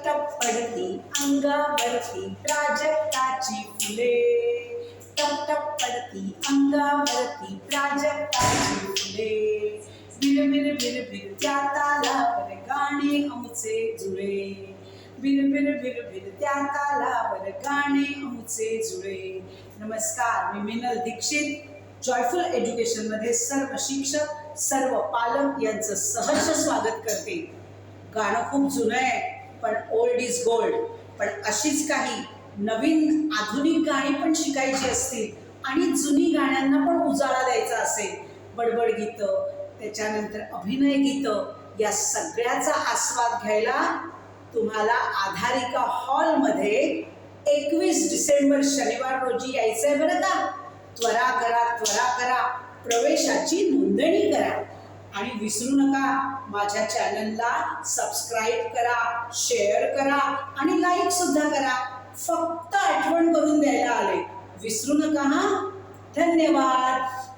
टप पडती अंगावरती प्राजक्ताची फुले, टप टप पडती अंगावरती प्राजक्ताची फुले, बिरबिर बिरबिर त्या तालावर गाणे आमचे जुळे, बिरबिर बिरबिर त्या तालावर गाणे आमचे जुळे. नमस्कार, मी मिनल दीक्षित. जॉयफुल एज्युकेशनमध्ये सर्व शिक्षक, सर्व पालक यांचं सहर्ष स्वागत करते. गाणं खूप जुनं आहे, पण ओल्ड इज गोल्ड. पण अशीच काही नवीन आधुनिक गाणी पण शिकायची असतील आणि जुनी गाण्यांना पण उजाळा द्यायचा असेल, बडबड गीतं, त्याच्यानंतर अभिनय गीतं, या सगळ्याचा आस्वाद घ्यायला तुम्हाला आधारिका हॉलमध्ये 21 डिसेंबर शनिवार रोजी यायचं आहे बरं का. त्वरा करा, प्रवेशाची नोंदणी करा आणि विसरू नका माझ्या चॅनलला सबस्क्राईब करा, शेअर करा आणि लाईक सुद्धा करा. फक्त आठवण करून द्यायला आले, विसरू नका. हां, धन्यवाद.